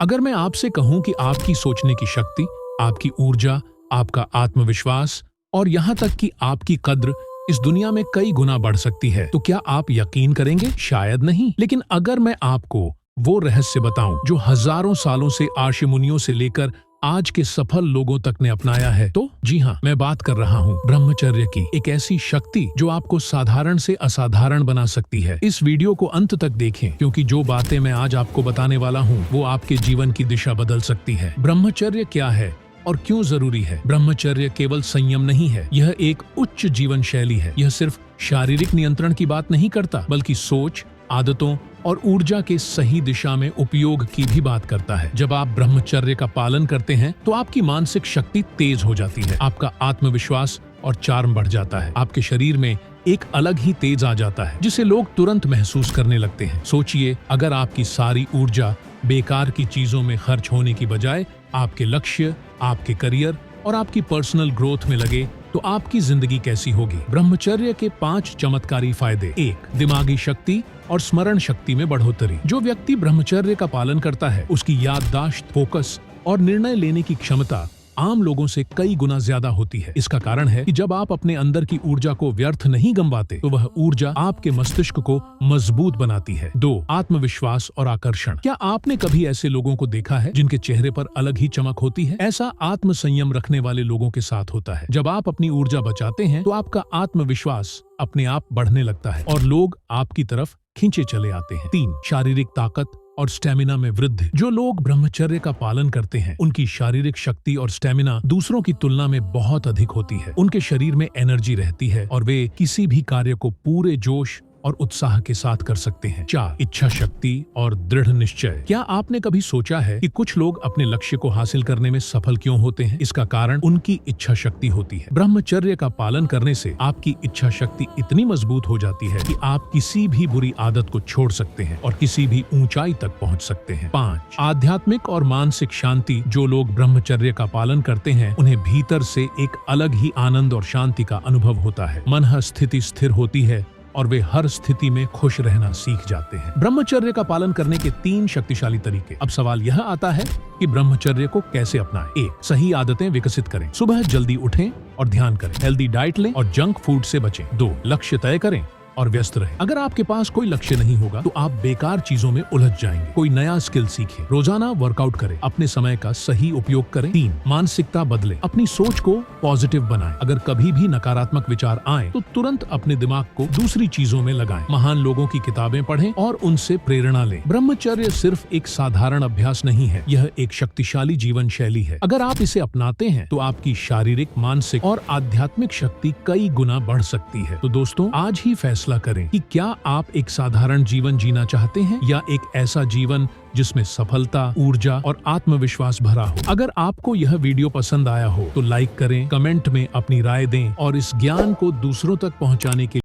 अगर मैं आपसे कहूं कि आपकी सोचने की शक्ति, आपकी ऊर्जा, आपका आत्मविश्वास और यहाँ तक कि आपकी कद्र इस दुनिया में कई गुना बढ़ सकती है, तो क्या आप यकीन करेंगे? शायद नहीं। लेकिन अगर मैं आपको वो रहस्य बताऊं जो हजारों सालों से ऋषि मुनियों से लेकर आज के सफल लोगों तक ने अपनाया है, तो जी हाँ, मैं बात कर रहा हूँ ब्रह्मचर्य की, एक ऐसी शक्ति जो आपको साधारण से असाधारण बना सकती है। इस वीडियो को अंत तक देखें, क्योंकि जो बातें मैं आज आपको बताने वाला हूँ वो आपके जीवन की दिशा बदल सकती है। ब्रह्मचर्य क्या है और क्यों जरूरी है? ब्रह्मचर्य केवल संयम नहीं है, यह एक उच्च जीवन शैली है। यह सिर्फ शारीरिक नियंत्रण की बात नहीं करता, बल्कि सोच, आदतों और ऊर्जा के सही दिशा में उपयोग की भी बात करता है। जब आप ब्रह्मचर्य का पालन करते हैं तो आपकी मानसिक शक्ति तेज हो जाती है, आपका आत्मविश्वास और चार्म बढ़ जाता है, आपके शरीर में एक अलग ही तेज आ जाता है जिसे लोग तुरंत महसूस करने लगते हैं। सोचिए, अगर आपकी सारी ऊर्जा बेकार की चीजों में खर्च होने की बजाय आपके लक्ष्य, आपके करियर और आपकी पर्सनल ग्रोथ में लगे, तो आपकी जिंदगी कैसी होगी? ब्रह्मचर्य के 5 चमत्कारी फायदे। 1. दिमागी शक्ति और स्मरण शक्ति में बढ़ोतरी। जो व्यक्ति ब्रह्मचर्य का पालन करता है उसकी याददाश्त, फोकस और निर्णय लेने की क्षमता आम लोगों से कई गुना ज्यादा होती है। इसका कारण है कि जब आप अपने अंदर की ऊर्जा को व्यर्थ नहीं गंवाते, तो वह ऊर्जा आपके मस्तिष्क को मजबूत बनाती है। 2. आत्मविश्वास और आकर्षण। क्या आपने कभी ऐसे लोगों को देखा है जिनके चेहरे पर अलग ही चमक होती है? ऐसा आत्म संयम रखने वाले लोगों के साथ होता है। जब आप अपनी ऊर्जा बचाते हैं तो आपका आत्मविश्वास अपने आप बढ़ने लगता है और लोग आपकी तरफ खींचे चले आते हैं। 3. शारीरिक ताकत और स्टेमिना में वृद्धि। जो लोग ब्रह्मचर्य का पालन करते हैं उनकी शारीरिक शक्ति और स्टेमिना दूसरों की तुलना में बहुत अधिक होती है। उनके शरीर में एनर्जी रहती है और वे किसी भी कार्य को पूरे जोश और उत्साह के साथ कर सकते हैं। 4. इच्छा शक्ति और दृढ़ निश्चय। क्या आपने कभी सोचा है कि कुछ लोग अपने लक्ष्य को हासिल करने में सफल क्यों होते हैं? इसका कारण उनकी इच्छा शक्ति होती है। ब्रह्मचर्य का पालन करने से आपकी इच्छा शक्ति इतनी मजबूत हो जाती है कि आप किसी भी बुरी आदत को छोड़ सकते हैं और किसी भी ऊंचाई तक पहुंच सकते हैं। 5. आध्यात्मिक और मानसिक शांति। जो लोग ब्रह्मचर्य का पालन करते हैं उन्हें भीतर से एक अलग ही आनंद और शांति का अनुभव होता है। मन स्थिति स्थिर होती है और वे हर स्थिति में खुश रहना सीख जाते हैं। ब्रह्मचर्य का पालन करने के 3 शक्तिशाली तरीके। अब सवाल यह आता है कि ब्रह्मचर्य को कैसे अपनाएं? 1. सही आदतें विकसित करें। सुबह जल्दी उठें और ध्यान करें। हेल्दी डाइट लें और जंक फूड से बचें। 2. लक्ष्य तय करें और व्यस्त रहें। अगर आपके पास कोई लक्ष्य नहीं होगा तो आप बेकार चीजों में उलझ जाएंगे। कोई नया स्किल सीखें, रोजाना वर्कआउट करें, अपने समय का सही उपयोग करें। 3. मानसिकता बदलें, अपनी सोच को पॉजिटिव बनाएं। अगर कभी भी नकारात्मक विचार आए तो तुरंत अपने दिमाग को दूसरी चीजों में लगाएं। महान लोगों की किताबें पढ़ें और उनसे प्रेरणा लें। ब्रह्मचर्य सिर्फ एक साधारण अभ्यास नहीं है, यह एक शक्तिशाली जीवन शैली है। अगर आप इसे अपनाते हैं तो आपकी शारीरिक, मानसिक और आध्यात्मिक शक्ति कई गुना बढ़ सकती है। तो दोस्तों, आज ही फैसला करें कि क्या आप एक साधारण जीवन जीना चाहते हैं या एक ऐसा जीवन जिसमें सफलता, ऊर्जा और आत्मविश्वास भरा हो। अगर आपको यह वीडियो पसंद आया हो तो लाइक करें, कमेंट में अपनी राय दें और इस ज्ञान को दूसरों तक पहुंचाने के